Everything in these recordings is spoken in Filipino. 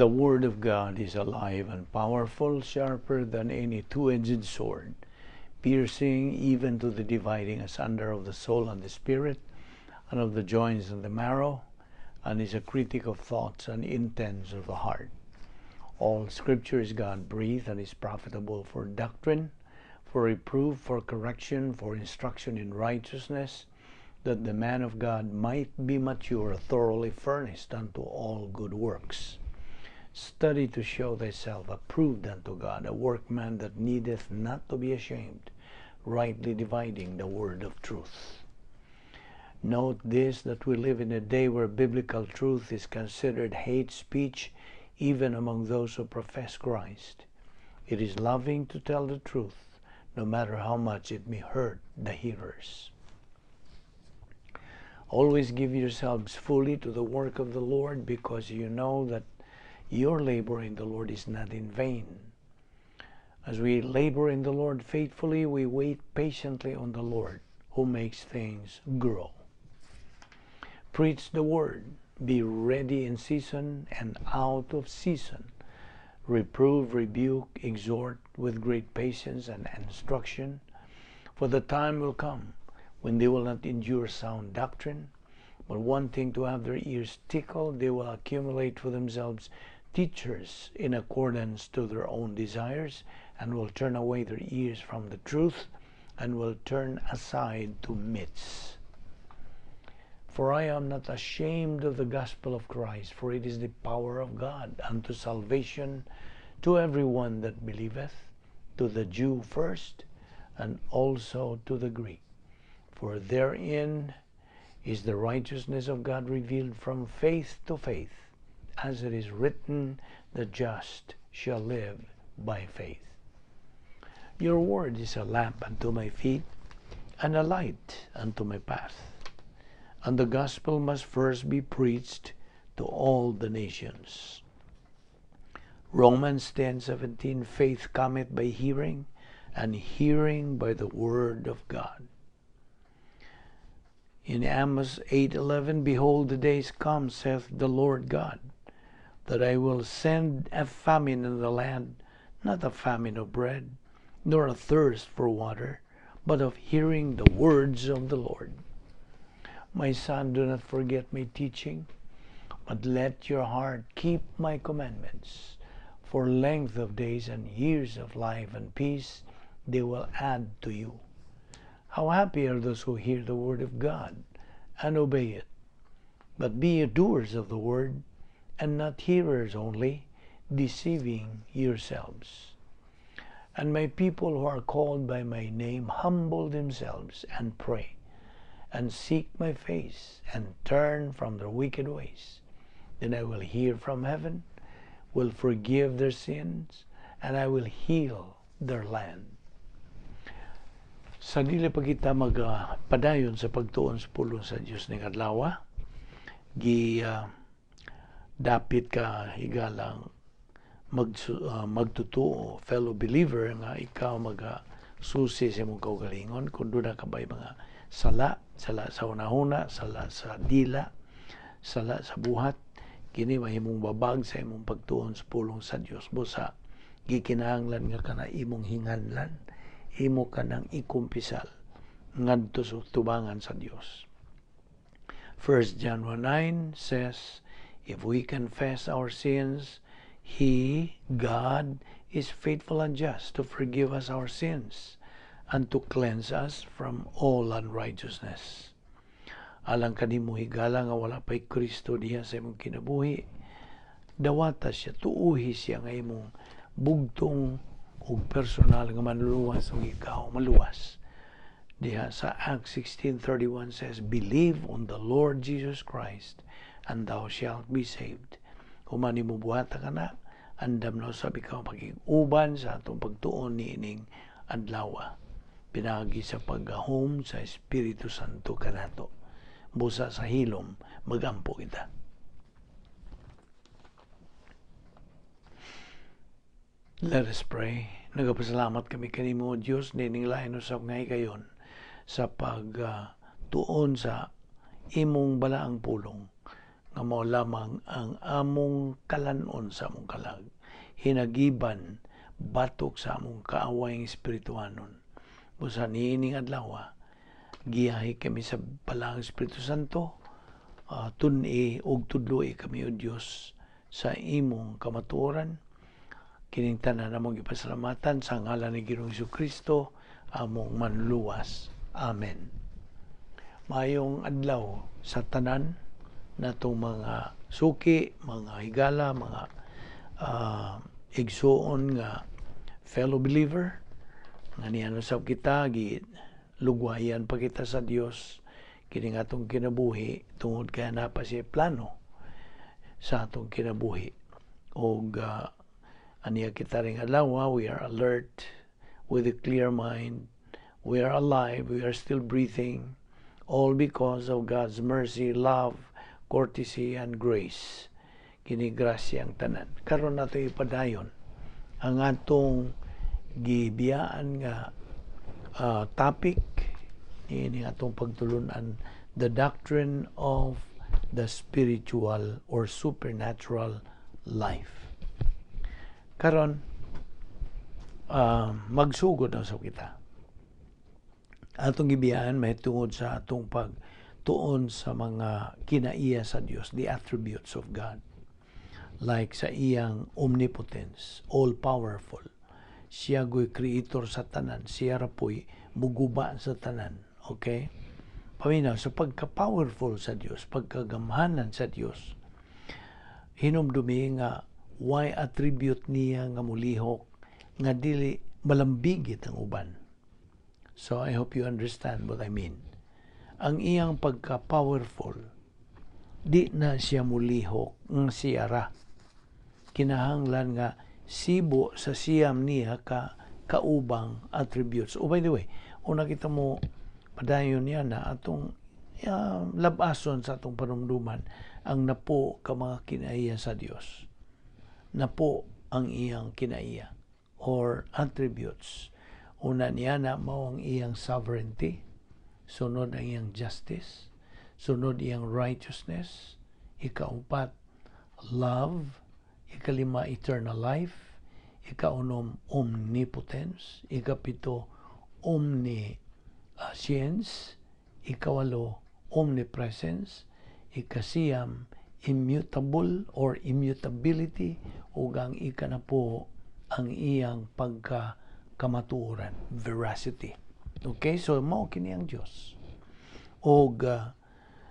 The Word of God is alive and powerful, sharper than any two-edged sword, piercing even to the dividing asunder of the soul and the spirit, and of the joints and the marrow, and is a critic of thoughts and intents of the heart. All Scripture is God-breathed and is profitable for doctrine, for reproof, for correction, for instruction in righteousness, that the man of God might be mature, thoroughly furnished unto all good works. Study to show thyself approved unto God, a workman that needeth not to be ashamed, rightly dividing the word of truth. Note this, that we live in a day where biblical truth is considered hate speech, even among those who profess Christ. It is loving to tell the truth, no matter how much it may hurt the hearers. Always give yourselves fully to the work of the Lord, because you know that your labor in the Lord is not in vain. As we labor in the Lord faithfully, we wait patiently on the Lord, who makes things grow. Preach the word. Be ready in season and out of season. Reprove, rebuke, exhort with great patience and instruction. For the time will come when they will not endure sound doctrine, but wanting to have their ears tickled, they will accumulate for themselves teachers in accordance to their own desires, and will turn away their ears from the truth, and will turn aside to myths. For I am not ashamed of the gospel of Christ, for it is the power of God unto salvation to every one that believeth, to the Jew first, and also to the Greek. For therein is the righteousness of God revealed from faith to faith, as it is written, the just shall live by faith. Your word is a lamp unto my feet, and a light unto my path. And the gospel must first be preached to all the nations. Romans 10:17, faith cometh by hearing, and hearing by the word of God. In Amos 8:11, behold, the days come, saith the Lord God, that I will send a famine in the land, not a famine of bread, nor a thirst for water, but of hearing the words of the Lord. My son, do not forget my teaching, but let your heart keep my commandments. For length of days and years of life and peace they will add to you. How happy are those who hear the word of God and obey it. But be ye doers of the word, and not hearers only, deceiving yourselves. And my people who are called by my name humble themselves and pray, and seek my face, and turn from their wicked ways. Then I will hear from heaven, will forgive their sins, and I will heal their land. Sa dili pa kita magpadayon sa pagtuon sa pulong sa Dios ning adlaw, dapit ka higalang magtutuo, fellow believer, nga ikaw magsusi sa imong kaugalingon kung doon na kabay mga sala sa unahuna, sala sa dila, sala sa buhat, kini mahimong babag sa imong pagtuon sa pulong sa Dios. Busa gikinahanglan nga kana imong hinganlan, imo kanang ikumpisal ngadto sa tubangan sa Dios. 1 John 1:9 says, if we confess our sins, He, God, is faithful and just to forgive us our sins and to cleanse us from all unrighteousness. Alang kanimo higala nga wala pa'y Kristo diha sa imong kinabuhi, dawata siya, tuuhi siya nga imong bugtong o personal nga manluwas o ikaw maluwas. Diha sa Acts 16:31 says, believe on the Lord Jesus Christ, and thou shalt be saved. Humani mo buhata ka na, andam na sabi ka pag-uban sa atong pagtuon ni ining adlaw. Pinagi sa paggahom sa Espiritu Santo kanato. Busa sa hilom, magampo kita. Let us pray. Nagapasalamat kami kanimo, Diyos, nining lain usap ngay kayon sa pagtuon sa imong balaang pulong. nga mao lamang ang among kalanon sa among kalag, hinagiban batok sa among kaawayng espirituhanon. Busa niining adlaw, giyahi kami sa balang Espiritu Santo, tun-i ug tudloy kami o Dios sa imong kamatuoran. Kining tanan namong gipasalamatan sa ngalan ni Ginoong Jesucristo, among manluwas. Amen. Mayong adlaw sa tanan natong mga suki, mga higala, mga igsuon nga fellow believer, nga niyan usab kita lugwayan pa kita sa Dios kini atong kinabuhi tungod kay napa siya plano sa atong kinabuhi. Og aniya kita ring adlaw, we are alert with a clear mind, we are alive, we are still breathing, all because of God's mercy, love, courtesy, and grace. Kini grasya ang tanan. Karon nato ipadayon ang atong gibiyaan nga topic ini atong pagtulunan, the doctrine of the spiritual or supernatural life. Karon magsugod na sa kita. Atong gibiyaan mahitungod sa atong pagtuon sa mga kinaiya sa Dios, the attributes of God. Like sa iyang omnipotence, all-powerful. Siya go'y creator sa tanan. Siya rapoy muguba sa tanan. Okay? Paminaw, sa pagka-powerful sa Dios, pagkagamhanan sa Dios, hinumdumi nga why attribute niya nga mulihok nga dili malambigit ang uban. So I hope you understand what I mean. Ang iyang pagka-powerful, di na siya mulihok ng siyara. Kinahanglan nga sibo sa siyam niya kaubang attributes. Oh, by the way, una kita mo padayon niya na atong labason sa atong panumduman ang napo ka mga kinaiya sa Dios. Napo ang iyang kinaiya or attributes. Una niya na mao ang iyang sovereignty, sunod ang iyang justice, sunod iyang righteousness, ikaupat love, ikalima eternal life, ikaunom omnipotence, ikapito omniscience, ikawalo omnipresence, ikasiyam immutable or immutability, ug ang ikanapo ang iyang pagkamatuoran, veracity. Okay, so mao kini ang Dios. Og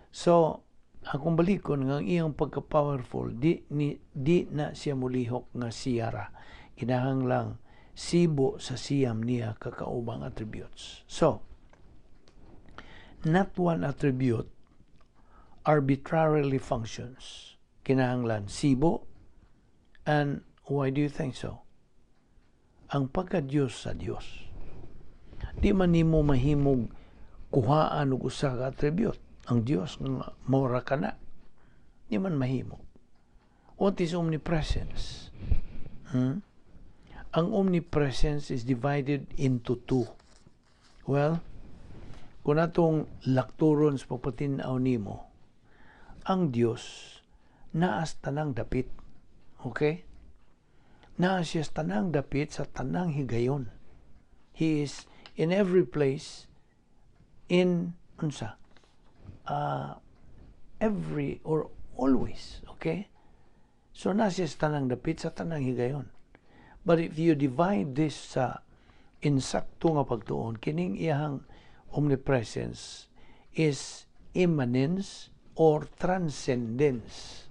so akong balikon nga iyang pagka-powerful, di na siya mulihok nga siyara. Kinahanglang sibo sa siyam niya kakaubang attributes. So, not one attribute arbitrarily functions. Kinahanglan sibo. And why do you think so? Ang pagka-Diyos sa Diyos, di man nimo mahimog kuhaan og usa ka attribute. Ang Diyos nga mora ka na, di man mahimo. What is omnipresence? Ang omnipresence is divided into two. Well, kung atong lakturon sa pagpatinaw nimo, ang Diyos naas tanang dapit. Okay? Naas siya tanang dapit sa tanang higayon. He is in every place, in every or always. Okay? So naas siya tanang dapit sa tanang higayon. But if you divide this insakto nga pagtuon, kining iyang omnipresence is immanence or transcendence.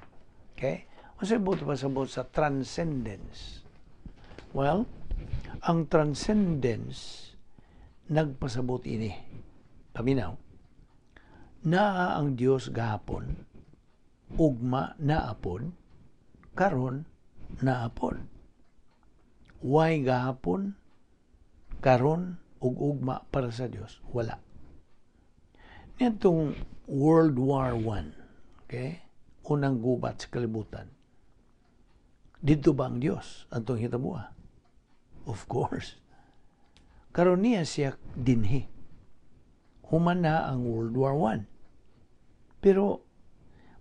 Okay? Kasi buto pa sa transcendence. Well, ang transcendence nagpasabot ini. Paminaw, naa ang Dios gahapon, ugma naapon, karon naapon. Why gahapon, karon ug ugma para sa Dios? Wala. Nitong World War I, okay? Unang gubat sa kalibutan. Dito ba ang Dios atong hitabuha? Of course. Karon niya siya dinhi. Human na ang World War I. Pero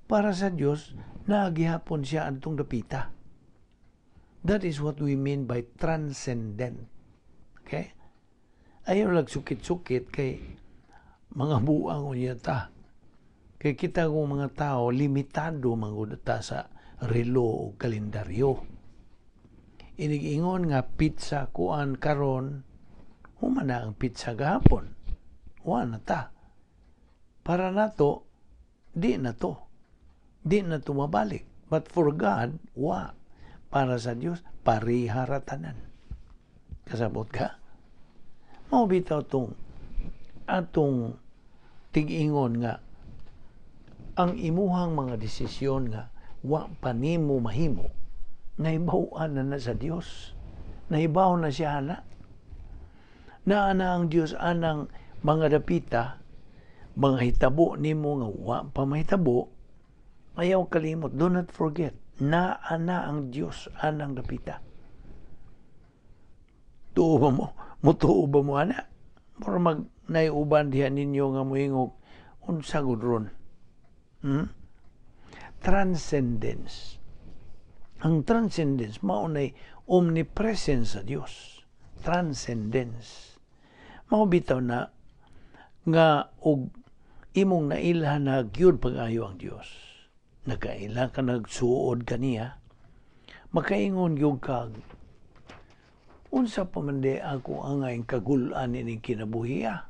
para sa Dios nagihapon siya adtong dapita. That is what we mean by transcendent. Okay? Ayaw lang sukit-sukit kay mga buang unya ta. Kay kita kong mga tao, limitado mangudata sa relo o kalendaryo. Inig-ingon nga pizza kuan karon, humana ang pizza gahapon. Wa na ta. Para nato, di na to. Di na to mabalik. But for God, wa. Para sa Diyos, pariharatanan. Kasabot ka? Maubitaw atong tig-ingon nga ang imuhang mga desisyon nga wa pa nimo mahimo naibawan na sa Dios. Naibaw na siya na. Naana ang Dios anang mga dapita, mga hitabo nimo nga wa pa mahitabo. Ayaw kalimot, do not forget, naana ang Dios anang dapita. Tuo ba mo? Mutuo ba mo ana? Para mag naiuban dihan ninyo nga moingog unsa gud ron. Transcendence. Ang transcendence mao nay omnipresence sa Dios. Transcendence. Mao bitaw na nga og imong nailhan na gyud pag-ayo ang Dios. Nakaila ka nagsuod kaniya. Makaingon gyud kag unsa pa man di ako angay kagul-an ining kinabuhiya.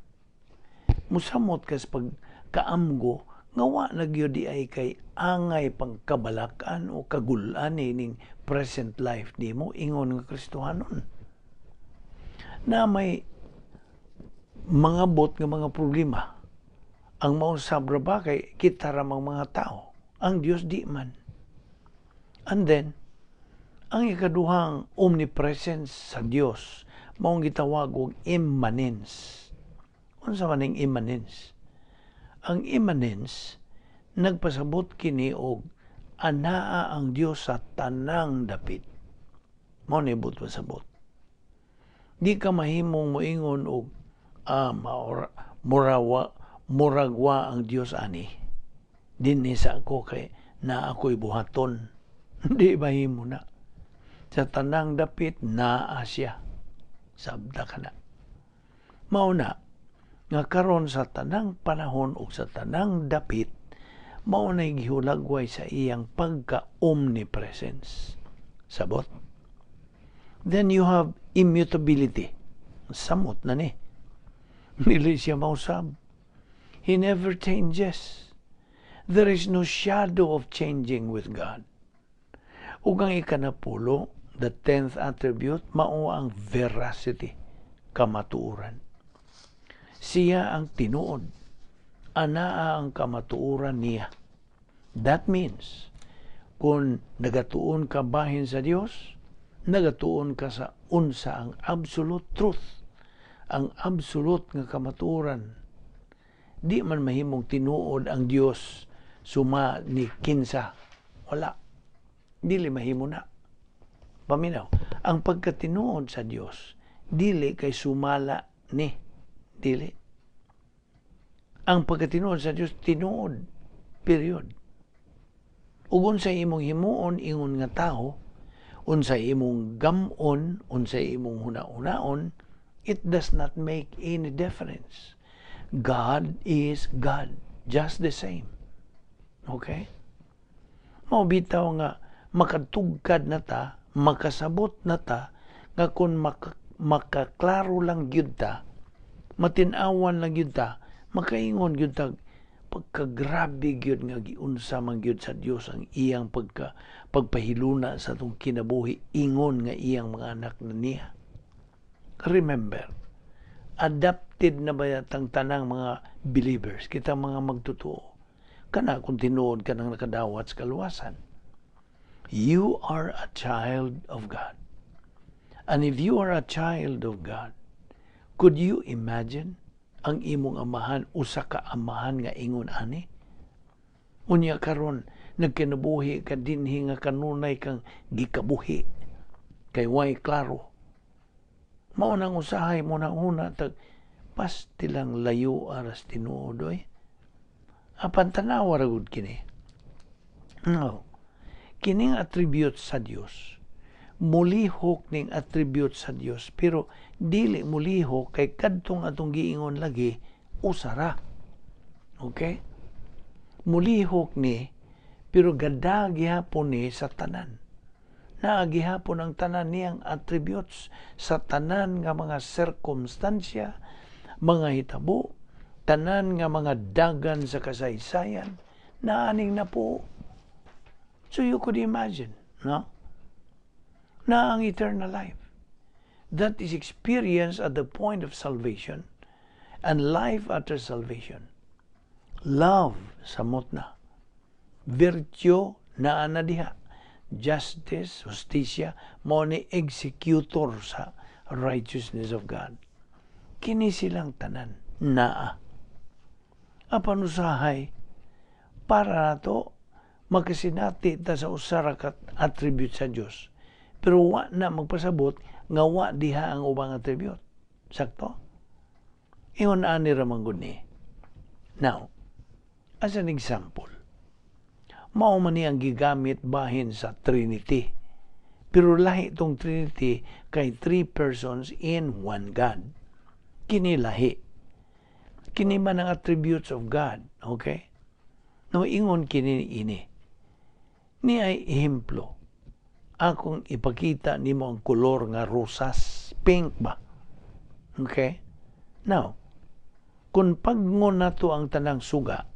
Musamot kas pag kaamgo nga wa na gyud di ay kay angay pangkabalakan o kagul-an ining present life nimo ingon nga Kristohanon. Na may mga bot nga mga problema. Ang maong sabra ba kay kita ramang mga tao. Ang Dios di man. And then ang ikaduhang omnipresence sa Dios maong gitawag og immanence. Unsa man ning immanence? Ang immanence nagpasabot kini og anaa ang Dios sa tanang dapit. Mao ni but pasabot. Di ka mahimong moingon og muragwa ang Dios ani. Dinhi sa ako kay na ako'y buhaton. Di mahimo na. Sa tanang dapit naa siya. Sabda ka na. Mao na nga karon sa tanang panahon ug sa tanang dapit mao nay gihulagway sa iyang pagka-omnipresence. Sabot? Then you have immutability. Samot na ni. Dili siya mausab. He never changes. There is no shadow of changing with God. Ug ang ikanapulo, the 10th attribute, mao ang veracity, kamatuoran. Siya ang tinuod. Anaa ang kamatuoran niya. That means, kung nagatuon ka bahin sa Dios, nagatuon ka sa unsa ang absolute truth, ang absolute nga kamatuoran. Di man mahimong tinuod ang Dios suma ni kinsa. Wala. Dili mahimo na. Paminaw, ang pagkatinuod sa Dios, dili kay sumala ni. Dili. Ang pagkatinuod sa Dios, tinuod. Period. Ug unsay imong himuon ingon nga tao, unsay imong gamon, unsay imong huna-unaon, it does not make any difference. God is God. Just the same. Okay? Mao bitaw nga makatugkad na ta, makasabot na ta, nga kung makaklaro lang gyud ta, matinawan lang gyud ta, makaingon gyud ta, pagkagrabe gyud nga giunsa man gyud sa Dios ang iyang pagpahiluna sa atong kinabuhi, ingon nga iyang mga anak na niya. Remember, adapted na ba yatang tanang mga believers, kita mga magtotoo, kana kung tinuod ka nang nakadawat sa kaluwasan. You are a child of God. And if you are a child of God, could you imagine ang imong amahan, usa ka amahan nga ingon ani? Unya karon nagkinabuhi ka dinhi nga kanunay kang gikabuhi kay way klaro. Mao nang usahay mo na una tag pastilang layo aras tinuod oy. Apan tanawa ra gud kini. No. Kining attribute sa Dios. Mulihok ning attribute sa Dios, pero dili mulihok kay kadtong atong giingon lagi usara. Okay? Mulihok ni pero gada gihapon ni sa tanan. Naagihapon ang tanan niyang attributes sa tanan nga mga sirkumstansya, mga hitabo, tanan nga mga dagan sa kasaysayan, naaning na po. So you could imagine, no? Na ang eternal life that is experienced at the point of salvation and life after salvation. Love, samot na. Virtue, naa na diha. Justice, justisya, mao ni executor sa righteousness of God. Kini silang tanan, naa. Apan usahay, para nato, magkasinati ta sa usara kat attribute sa Dios. Pero wa na magpasabot nga wa diha ang ubang attribute. Sakto? Ingon ani ra man gud ni. Now, as an example, mao man ni ang gigamit bahin sa Trinity. Pero lahi tong Trinity kay 3 persons in one God. Kini lahi. Kini man ang attributes of God. Okay? No, ingon kini ini. Ni ay ehemplo. Akong ipakita nimo ang kolor nga rosas, pink ba? Okay? Now, kung pagngon nato ang tanang suga,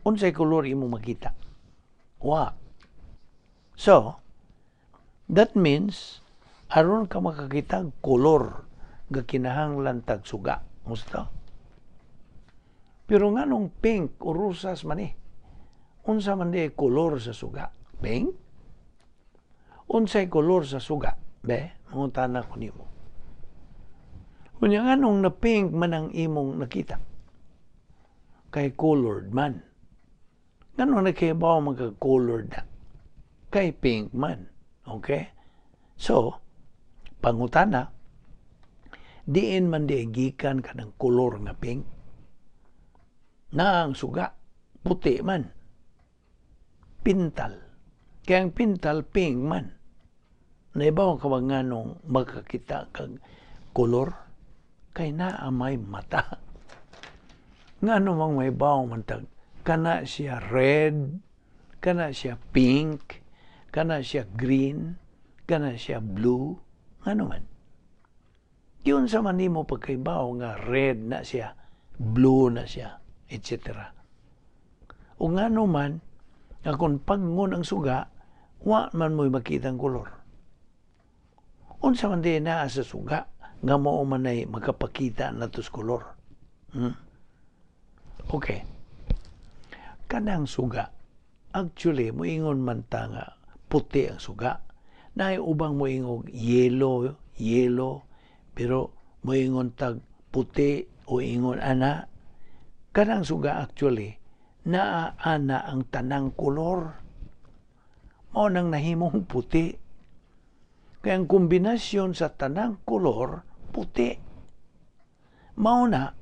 unsay kolor imo makita? Wa. So, that means aron ka makakita kolor nga kinahanglan tag suga. Musta? Pero nganong pink o rosas man unsa man di kolor sa suga? Pink? Unsay kolor sa suga? Be, mangutana ko nimo. Kunya nganong na pink man ang imong nakita? Kay colored man. Nganong nakibaw magka-colored na? Kay pink man. Okay? So, pangutana, diin man di gikan ka ng kolor nga pink. Na ang suga, puti man. Pintal. Kaya ang pintal, pink man. Naibaw ka ba nga nung makakita kag kolor? Kay naa may mata. Nga namang may baw man tag, kana siya red, kana siya pink, kana siya green, kana siya blue, nga naman. Yun sa manimo pagkaibaw nga red na siya, blue na siya, etc. O nga naman, nga kung pagngon ang suga, wa man mo'y makita ang kolor. Unsa man din naa sa suga, nga mo man ay magkapakita na tos kolor. Okay. Kanang suga, actually, moingon man ta nga puti ang suga. Naay ubang moingog yellow, pero moingon tag puti o ingon ana. Kanang suga actually, naa ana ang tanang kolor. Mao nang nahimong puti. Kaya ang kombinasyon sa tanang kolor, puti. Mao na,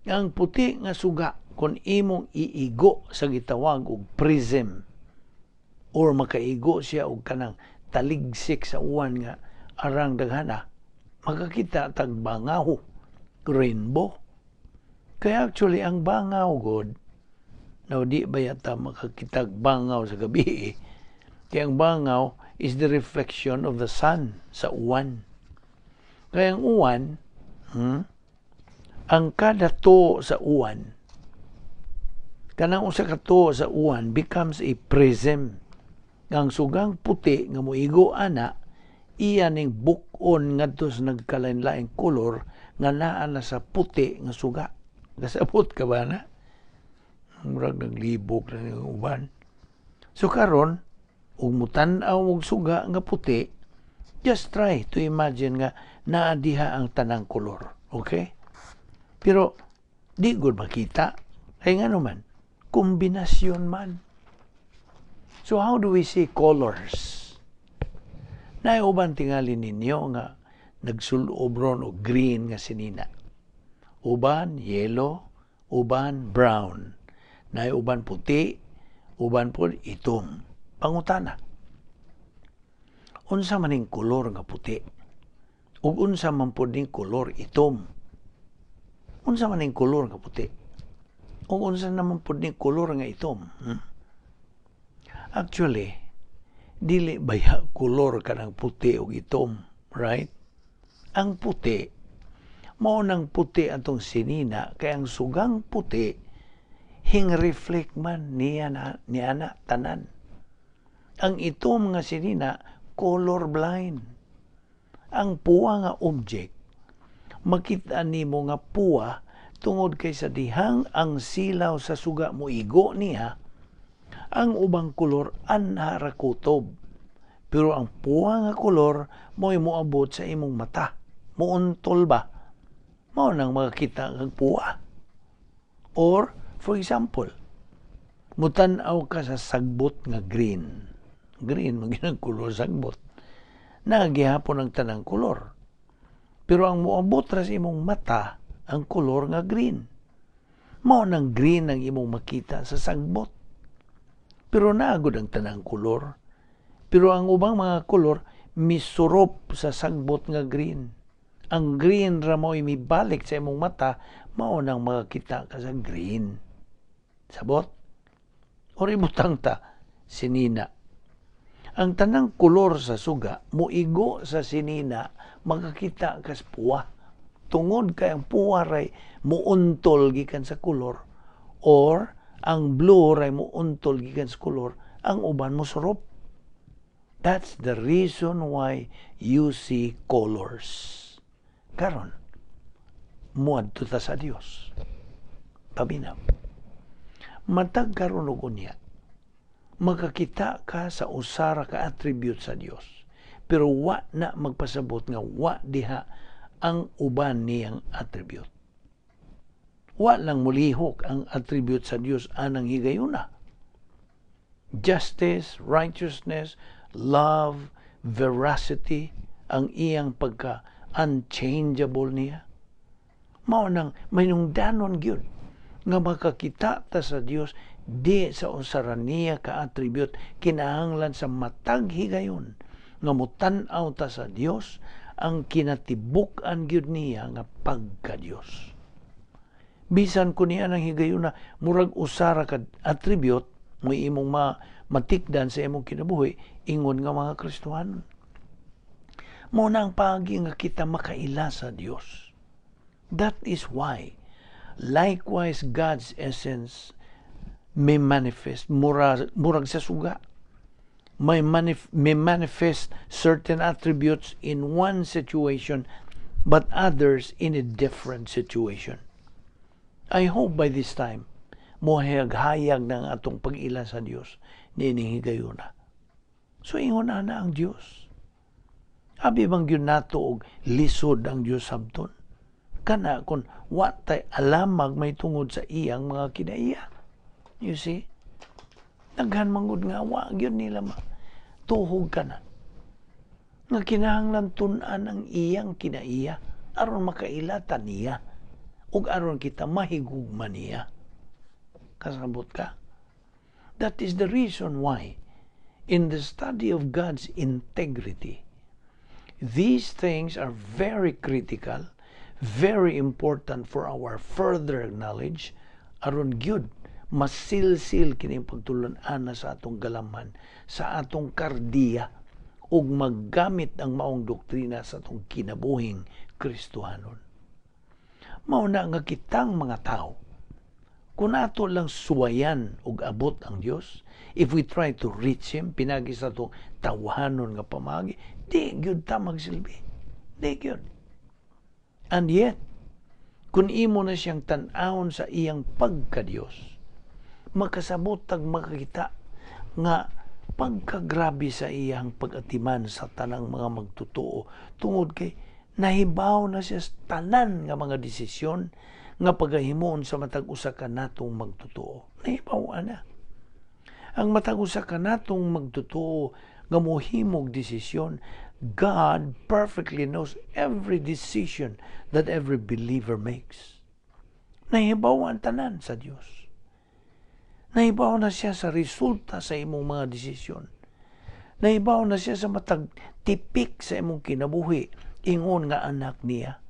ang puti nga suga, kung imong iigo sa gitawag og prism, or makaigo siya og kanang taligsik sa uwan nga arang daghana, makakita tag bangaw, rainbow. Kaya actually, ang bangaw, God, na di ba yata makakitag bangaw sa gabi, kaya ang bangaw is the reflection of the sun sa uwan. Kaya ang uwan, ang kada to sa uwan, kanang usa ka to sa uwan becomes a prism. Ang sugang puti nga moigo ana, iya ning bukon ngadto sa nagkalain-laing kolor nga naa na sa puti nga suga. Kasabot ka ba na? Murag naglibog na yung uban. So karon, ug mutan-aw og suga nga puti, just try to imagine nga naa diha ang tanang kolor. Okay? Pero di gud makita. Kaya nga naman, kombinasyon man. So how do we see colors? Naiuban tingali ninyo nga nagsulobron o green nga sinina. Uban yellow, uban brown. Naiuban puti, uban po itom. Pangutana. Unsa maning kolor nga puti? Ug unsa man pud ning kolor itom? Unsa maning kolor nga puti? Ug unsa naman pud ning kolor nga itom? Actually, dili baya kolor kanang puti ug itom, right? Ang puti, mao nang puti atong sinina kay ang sugang puti hing-reflect man niya tanan. Ang itom nga sinina color blind. Ang puwa nga object, makita nimo nga puwa tungod kay sa dihang ang silaw sa suga mo igo niya, ang ubang kolor anhara kutob. Pero ang puwa nga kolor mo'y moabot sa imong mata. Muuntol ba? Mao nang makakita ang puwa. Or, for example, mutan-aw ka sa sagbot nga green. Green, maging kolor sagbot. Nagihapon ang tanang kolor. Pero ang moabot ra sa imong mata, ang kolor nga green. Mao nang green ang imong makita sa sagbot. Pero naagod ang tanang kolor. Pero ang ubang mga kolor, misurop sa sagbot nga green. Ang green ra mo'y mibalik sa imong mata, mao nang makakita ka sa green. Sabot? O ibutang ta, sinina. Ang tanang kolor sa suga, muigo sa sinina, makakita ka sa puwa. Tungod kay ang puwa ray muuntol gikan sa kolor, or ang blue ray muuntol gikan sa kolor, ang uban mo surop. That's the reason why you see colors. Karon, muadto ta sa Dios. Paminaw. Matag karon og unya, makakita ka sa usara ka attribute sa Dios. Pero wa na magpasabot nga wa diha ang uban niyang attribute. Wa lang mulihok ang attribute sa Dios anang higayuna. Justice, righteousness, love, veracity, ang iyang pagka-unchangeable niya. Mao nang mainungdanon gyud nga makakita ta sa Dios di sa usaran niya ka-attribute kinahanglan sa matag higayon nga mutan-aw ta sa Dios ang kinatibuk-an gyud niya nga pagka-Dios. Bisan ko niya nang higayon na murag usara ka attribute mo imong matikdan sa imong kinabuhi ingon nga mga Kristohanon. Mao na ang pagi nga kita makaila sa Dios. That is why likewise God's essence may manifest murag sa suga. May manifest certain attributes in one situation but others in a different situation. I hope by this time mohayag-hayag ng atong pag-ila sa Dios nining higayuna. So ingon ana ang Dios. Abi bang gyud nato og lisod ang Dios sabton? Kana kun wa tay alamag may tungod sa iyang mga kinaiya. You see? Daghan mangud nga wa gyud nila tuhog kana. Nga kinahanglan tun-an ang iyang kinaiya aron makailatan niya ug aron kita mahigugma niya. Kasabot ka? That is the reason why in the study of God's integrity, these things are very critical, very important for our further knowledge, aron gyud masilsil kini pagtulon-ana sa atong galamhan, sa atong kardiya, ug maggamit ang maong doktrina sa atong kinabuhing Kristohanon. Mao na nga kitang mga tao, kung ato lang suwayan ug abot ang Dios, if we try to reach Him, pinagi sa itong tawhanon nga pamagi, di gyud ta magsilbi. Di gyud. And yet, kung imo na siyang tan-awon sa iyang pagka-Dios, makasabot tag makakita nga pagkagrabe sa iyang pag-atiman sa tanang mga magtotoo tungod kay nahibaw na siya sa tanan nga mga desisyon nga pagahimon sa matag usa ka natong magtotoo. Nahibaw na. Ang matag usa ka natong magtotoo nga mohimog desisyon, God perfectly knows every decision that every believer makes. Nahibaw ang tanan sa Dios. Nahibaw na siya sa resulta sa imong mga desisyon. Nahibaw na siya sa matag tipik sa imong kinabuhi, ingon nga anak niya.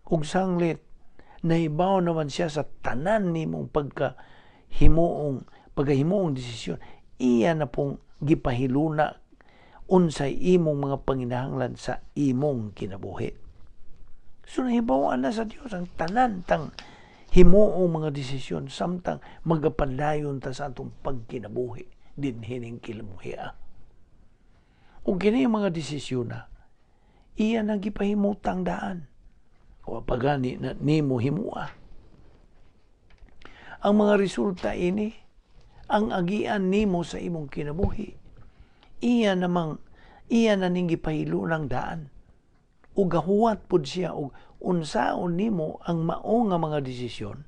Ug sanglit, nahibaw naman siya sa tanan nimong pagkahimuong desisyon. Iya na pong gipahiluna unsay imong mga panginahanglan sa imong kinabuhi. So nahibawan na sa Dios ang tanan tang himuong mga desisyon samtang magapadayon ta sa atong pagkinabuhi dinhining kinabuhi. Ug kini mga desisyon na iya nang gipahimutang daan o pagani na nimo himua. Ang mga resulta ini ang agian nimo sa imong kinabuhi. Iya na ning gipahilunang daan. Ug gahuwat pud siya og unsaon nimo ang mao nga mga desisyon.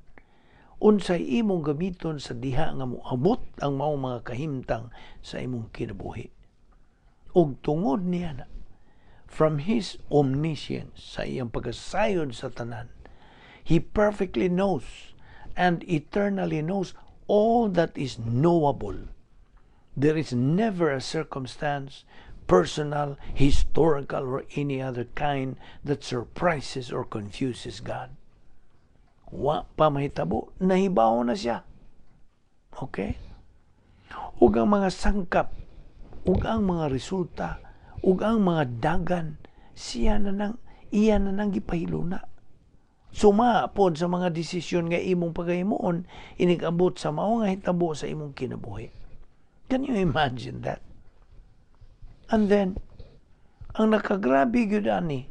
Unsay imong gamiton sa diha nga moabot ang mao mga kahimtang sa imong kinabuhi. Ug tungod niya na, from His omniscience, sa iyang pagkasayod sa tanan, He perfectly knows and eternally knows all that is knowable. There is never a circumstance, personal, historical, or any other kind that surprises or confuses God. Wa pa mahitabo, nahibaw na siya. Okay? Ug ang mga sangkap, ug ang mga resulta, ug ang mga dagan, iya na nang gipahiluna. Sumapod sa mga desisyon nga imong paghimuon, inigabot sa mao nga hitabo sa imong kinabuhi. Can you imagine that? And then, ang nakagrabe gyud ani,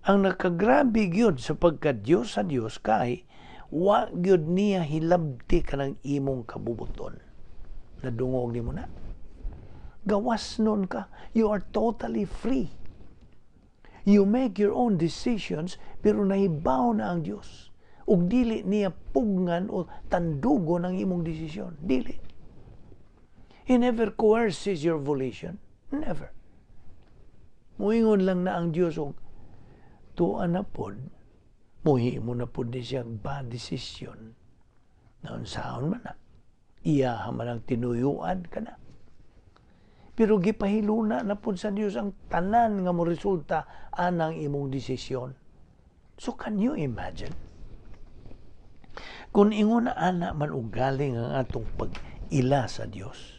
ang nakagrabe gyud sa pagka-Dios sa Dios kay wa gyud niya hilabti kanang imong kabubuton. Nadungog nimo na. Gawas nun ka. You are totally free. You make your own decisions, pero nahibaw na ang Dios. Ug dili niya pugngan o tandugon ang imong desisyon. Dili. He never coerces your volition. Never. Muingon lang na ang Dios og tuan na pod, muhimo na pod ni siyang bad decision. Naon saon man na. Iya man ang tinuyuan ka na. Pero gipahiluna na pod sa Dios ang tanan nga mo resulta anang imong desisyon. So can you imagine? Kung ingon na ana man og galing ang atong pag-ila sa Dios,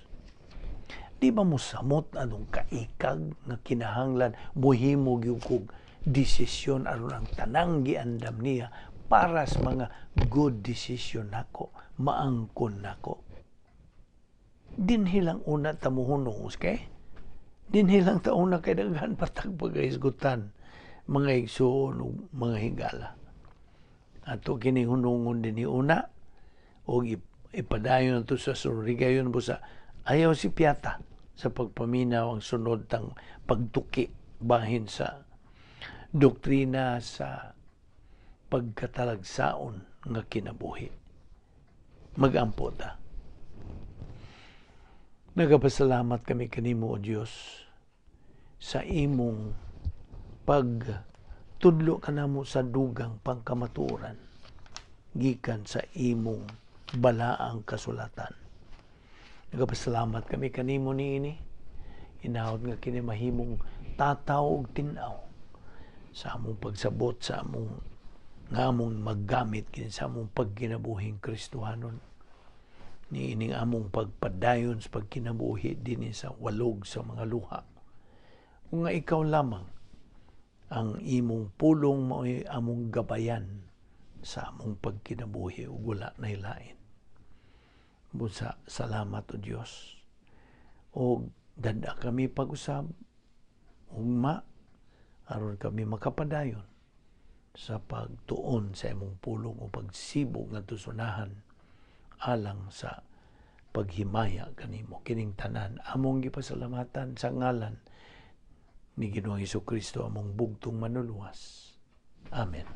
di ba mo samot anong kaikag nga kinahanglan muhimo gyud kog desisyon aron ang tanang giandam niya para sa mga good decision nako, maangkon nako. Dinhilang una tamuhunong, okay? Dinhilang tauna kay daghan patag pagahisgutan mga igsoon o mga higala. Ato kini hunungon din ni una o ipadayon to sa surigayon po sa ayaw si piyata sa pagpaminaw ang sunod tang pagtuki bahin sa doktrina sa pagkatalagsaon nga kinabuhi. Magampo ta. Nagapasalamat kami kanimo, O Dios, sa imong pagtudlo kanamo sa dugang pangkamatuoran gikan sa imong balaang kasulatan. Nagapasalamat kami kanimo niini. Inahod nga kini mahimong tataw og tin-aw sa among pagsabot sa among nga among maggamit kini sa among pagkinabuhing Kristohanon. Niining among pagpadayon sa pagkinabuhi dinhi sa walog sa mga luha. Kung nga ikaw lamang ang imong pulong mao'y among gabayan sa among pagkinabuhi ug wala na hilain. Busa, salamat o Dios. O dada kami pag-usab, ugma, aron kami makapadayon sa pagtuon sa imong pulong o pagsibog nga tusunahan alang sa paghimaya kanimo. Kining tanan, among gipasalamatan sa ngalan ni Ginoong Hesukristo, among bugtong manuluwas. Amen.